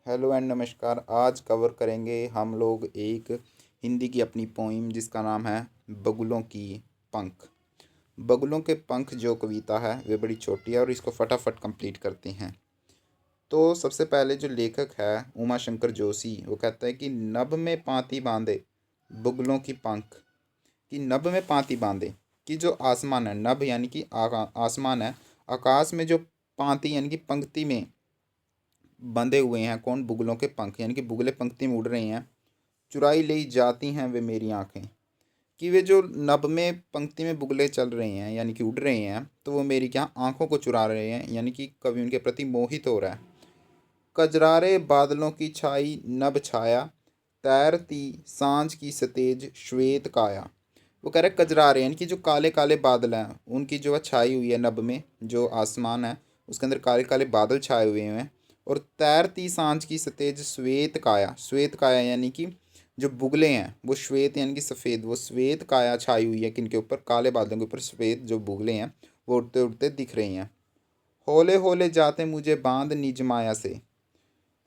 Hello and नमस्कार। आज cover करेंगे हम लोग एक हिंदी की अपनी पोइम जिसका नाम है बगुलों की पंख। बगुलों के पंख जो कविता है वे बड़ी छोटी है और इसको फटाफट कंप्लीट करते हैं। तो सबसे पहले जो लेखक है उमा शंकर जोशी, वो कहता है कि नभ में पांति बांधे बगुलों की पंख। कि नभ में पांति बांधे, कि जो आसमान है, नभ यानी कि आसमान है, आकाश में जो पांति यानी कि पंक्ति में बंधे हुए हैं कौन, बुगलों के पंख, यानी कि बुगले पंक्ति में उड़ रहे हैं। चुराई ले जाती हैं वे मेरी आंखें। कि वे जो नभ में पंक्ति में बुगले चल रहे हैं यानी कि उड़ रहे हैं, तो वो मेरी क्या आंखों को चुरा रहे हैं, यानी कि कवि उनके प्रति मोहित हो रहा है। कजरारे बादलों की छाई नभ छाया, तैरती सांझ की सतेज श्वेत काया। वो कह रहे कजरारे यानी कि जो काले काले बादल हैं उनकी जो छाई हुई है नभ में, जो आसमान है उसके अंदर काले काले बादल छाए हुए हैं। और तैरती सांझ की सतेज श्वेत काया, श्वेत काया यानी कि जो बुगले हैं वो श्वेत यानी कि सफ़ेद, वो श्वेत काया छाई हुई है किनके ऊपर, काले बादलों के ऊपर श्वेत जो बुगले हैं वो उड़ते उड़ते दिख रहे हैं। होले होले जाते मुझे बांध निज माया से,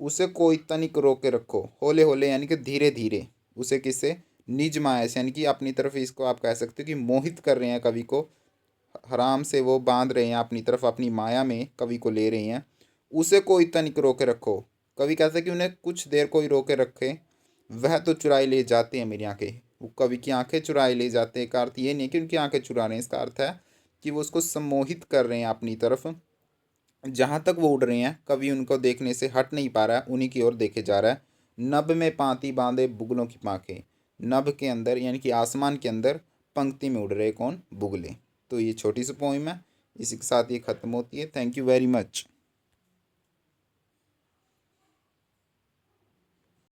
उसे कोई तनिक रोके रखो। होले होले यानी कि धीरे धीरे, उसे किससे, निज माया से, यानी कि अपनी तरफ इसको आप कह सकते हो कि मोहित कर रहे हैं कवि को, हराम से वो बांध रहे हैं अपनी तरफ, अपनी माया में कवि को ले रहे हैं। उसे कोई तनिक रोके रखो, कवि कहते हैं कि उन्हें कुछ देर कोई रोके रखे, वह तो चुराई ले जाते हैं मेरी आंखें। वो कवि की आंखें चुराई ले जाते हैं, का अर्थ ये नहीं कि उनकी आंखें चुरा रहे हैं, इसका अर्थ है कि वो उसको सम्मोहित कर रहे हैं अपनी तरफ। जहाँ तक वो उड़ रहे हैं कभी उनको देखने से हट नहीं पा रहा है, उन्हीं की ओर देखे जा रहा है। नभ में पांति बांधे बुगलों की पांखें, नभ के अंदर यानी कि आसमान के अंदर पंक्ति में उड़ रहे कौन, बुगले। तो ये छोटी सी पोइम है, इसी के साथ ये ख़त्म होती है। Thank you very much.